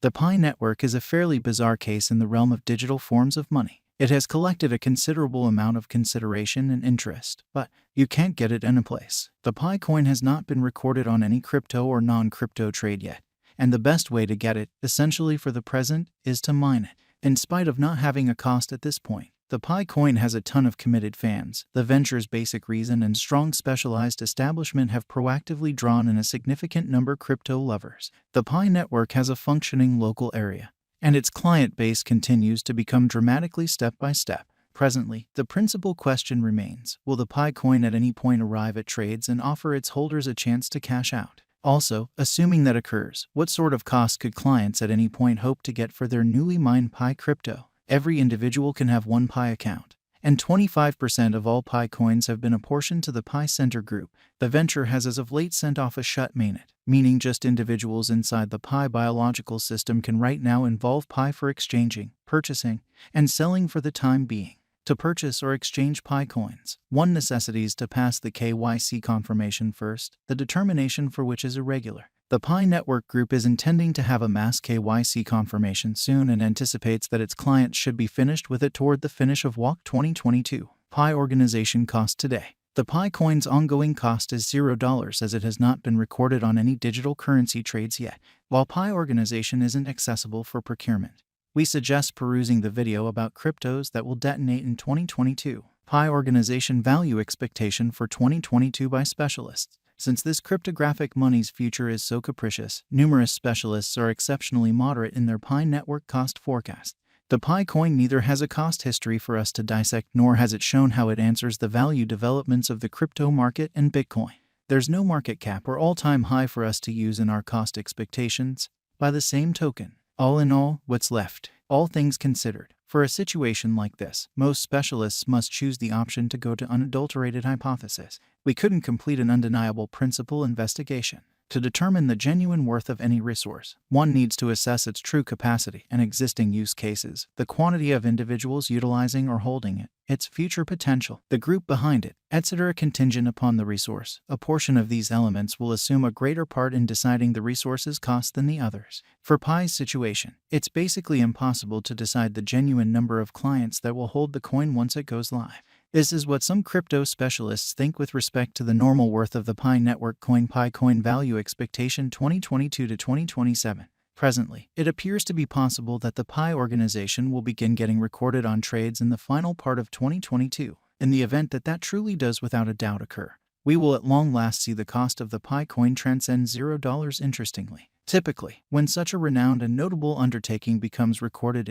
The Pi network is a fairly bizarre case in the realm of digital forms of money. It has collected a considerable amount of consideration and interest, but you can't get it in a place. The Pi coin has not been recorded on any crypto or non-crypto trade yet, and the best way to get it, essentially for the present, is to mine it. In spite of not having a cost at this point, the Pi coin has a ton of committed fans. The venture's basic reason and strong specialized establishment have proactively drawn in a significant number of crypto lovers. The Pi network has a functioning local area, and its client base continues to become dramatically step by step. Presently, the principal question remains, will the Pi coin at any point arrive at trades and offer its holders a chance to cash out? Also, assuming that occurs, what sort of cost could clients at any point hope to get for their newly mined Pi crypto? Every individual can have one Pi account, and 25% of all Pi coins have been apportioned to the Pi Center group. The venture has as of late sent off a shut mainnet, meaning just individuals inside the Pi biological system can right now involve Pi for exchanging, purchasing, and selling for the time being. To purchase or exchange Pi coins, one necessitates to pass the KYC confirmation first, the determination for which is irregular. The Pi Network Group is intending to have a mass KYC confirmation soon and anticipates that its clients should be finished with it toward the finish of WOC 2022. Pi organization cost today. The Pi coin's ongoing cost is $0 as it has not been recorded on any digital currency trades yet. While Pi organization isn't accessible for procurement, we suggest perusing the video about cryptos that will detonate in 2022. Pi organization value expectation for 2022 by specialists. Since this cryptographic money's future is so capricious, numerous specialists are exceptionally moderate in their Pi network cost forecast. The Pi coin neither has a cost history for us to dissect nor has it shown how it answers the value developments of the crypto market and Bitcoin. There's no market cap or all-time high for us to use in our cost expectations. By the same token, all in all, what's left? All things considered, for a situation like this, most specialists must choose the option to go to unadulterated hypothesis. We couldn't complete an undeniable principle investigation. To determine the genuine worth of any resource, one needs to assess its true capacity and existing use cases, the quantity of individuals utilizing or holding it, its future potential, the group behind it, etc. Contingent upon the resource, a portion of these elements will assume a greater part in deciding the resource's cost than the others. For Pi's situation, it's basically impossible to decide the genuine number of clients that will hold the coin once it goes live. This is what some crypto specialists think with respect to the normal worth of the Pi network coin. Pi coin value expectation 2022 to 2027. Presently, it appears to be possible that the Pi organization will begin getting recorded on trades in the final part of 2022. In the event that that truly does without a doubt occur, we will at long last see the cost of the Pi coin transcend $0. Interestingly, typically, when such a renowned and notable undertaking becomes recorded,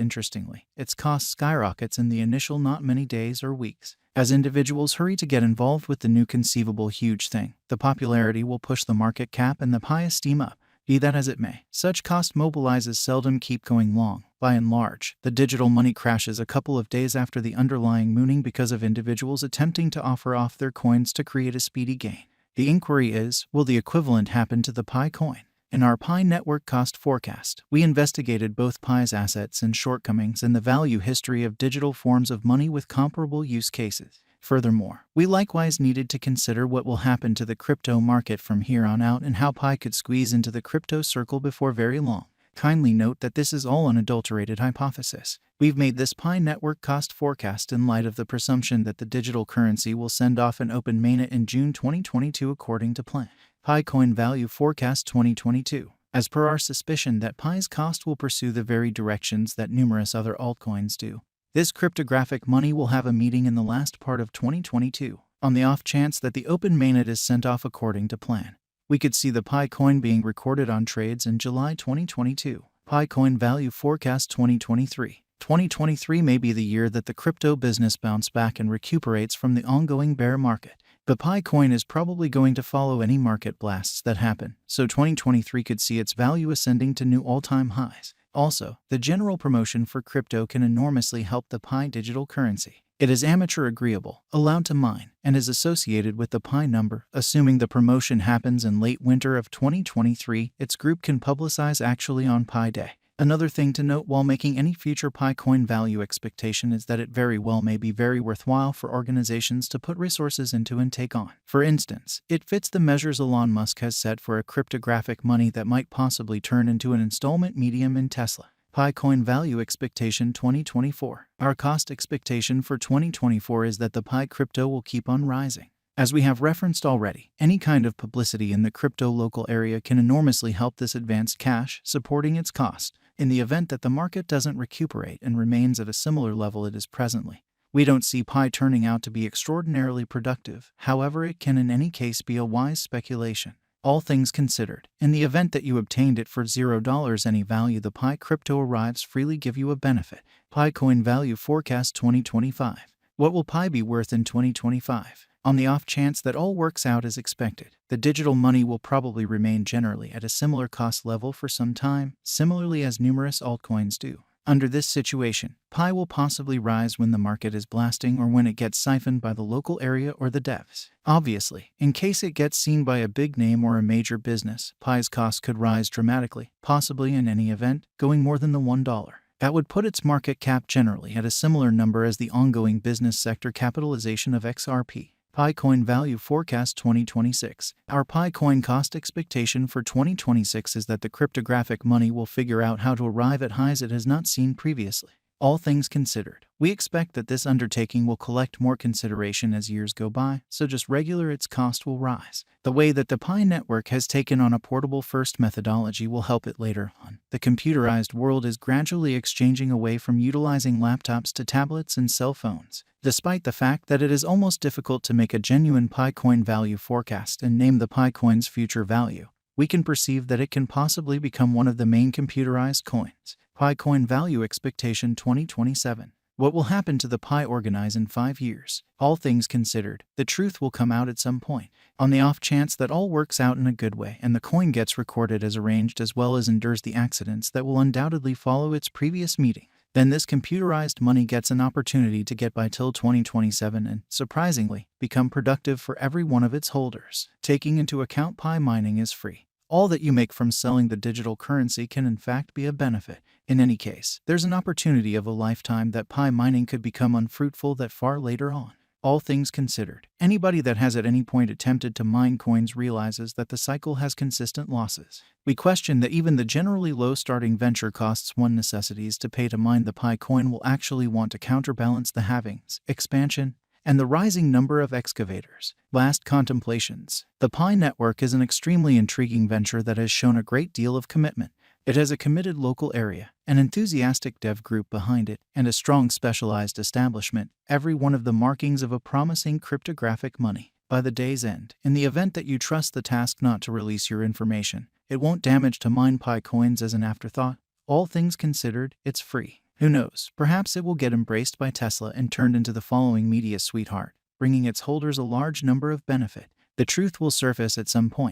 its cost skyrockets in the initial not many days or weeks. As individuals hurry to get involved with the new conceivable huge thing, the popularity will push the market cap and the Pi esteem up. Be that as it may, such cost mobilizes seldom keep going long. By and large, the digital money crashes a couple of days after the underlying mooning because of individuals attempting to offer off their coins to create a speedy gain. The inquiry is, will the equivalent happen to the Pi coin? In our Pi network cost forecast, we investigated both Pi's assets and shortcomings and the value history of digital forms of money with comparable use cases. Furthermore, we likewise needed to consider what will happen to the crypto market from here on out and how Pi could squeeze into the crypto circle before very long. Kindly note that this is all unadulterated hypothesis. We've made this Pi network cost forecast in light of the presumption that the digital currency will send off an open mainnet in June 2022 according to plan. Pi coin value forecast 2022. As per our suspicion that Pi's cost will pursue the very directions that numerous other altcoins do, this cryptographic money will have a meeting in the last part of 2022. On the off chance that the open mainnet is sent off according to plan, we could see the Pi coin being recorded on trades in July 2022. Pi coin value forecast 2023. 2023 may be the year that the crypto business bounce back and recuperates from the ongoing bear market. The Pi coin is probably going to follow any market blasts that happen, so 2023 could see its value ascending to new all-time highs. Also, the general promotion for crypto can enormously help the Pi digital currency. It is amateur agreeable, allowed to mine, and is associated with the Pi number. Assuming the promotion happens in late winter of 2023, its group can publicize actually on Pi Day. Another thing to note while making any future Pi coin value expectation is that it very well may be very worthwhile for organizations to put resources into and take on. For instance, it fits the measures Elon Musk has set for a cryptographic money that might possibly turn into an installment medium in Tesla. Pi coin value expectation 2024. Our cost expectation for 2024 is that the Pi crypto will keep on rising. As we have referenced already, any kind of publicity in the crypto local area can enormously help this advanced cash, supporting its cost, in the event that the market doesn't recuperate and remains at a similar level it is presently. We don't see Pi turning out to be extraordinarily productive, however it can in any case be a wise speculation. All things considered, in the event that you obtained it for $0 any value the Pi crypto arrives freely give you a benefit. Pi coin value forecast 2025. What will Pi be worth in 2025? On the off chance that all works out as expected, the digital money will probably remain generally at a similar cost level for some time, similarly as numerous altcoins do. Under this situation, Pi will possibly rise when the market is blasting or when it gets siphoned by the local area or the devs. Obviously, in case it gets seen by a big name or a major business, Pi's cost could rise dramatically, possibly in any event, going more than the $1. That would put its market cap generally at a similar number as the ongoing business sector capitalization of XRP. Pi coin value forecast 2026. Our Pi coin cost expectation for 2026 is that the cryptographic money will figure out how to arrive at highs it has not seen previously. All things considered, we expect that this undertaking will collect more consideration as years go by, so just regular its cost will rise. The way that the Pi network has taken on a portable first methodology will help it later on. The computerized world is gradually exchanging away from utilizing laptops to tablets and cell phones. Despite the fact that it is almost difficult to make a genuine Pi coin value forecast and name the Pi coin's future value, we can perceive that it can possibly become one of the main computerized coins. Pi coin value expectation 2027. What will happen to the Pi organize in 5 years? All things considered, the truth will come out at some point. On the off chance that all works out in a good way and the coin gets recorded as arranged as well as endures the accidents that will undoubtedly follow its previous meeting, then this computerized money gets an opportunity to get by till 2027 and, surprisingly, become productive for every one of its holders. Taking into account Pi mining is free. All that you make from selling the digital currency can in fact be a benefit. In any case, there's an opportunity of a lifetime that Pi mining could become unfruitful that far later on. All things considered, anybody that has at any point attempted to mine coins realizes that the cycle has consistent losses. We question that even the generally low starting venture costs one necessities to pay to mine the Pi coin will actually want to counterbalance the halvings, expansion, and the rising number of excavators. Last contemplations. The Pi network is an extremely intriguing venture that has shown a great deal of commitment. It has a committed local area, an enthusiastic dev group behind it, and a strong specialized establishment, every one of the markings of a promising cryptographic money. By the day's end, in the event that you trust the task not to release your information, it won't damage to mine Pi coins as an afterthought. All things considered, it's free. Who knows, perhaps it will get embraced by Tesla and turned into the following media sweetheart, bringing its holders a large number of benefit. The truth will surface at some point.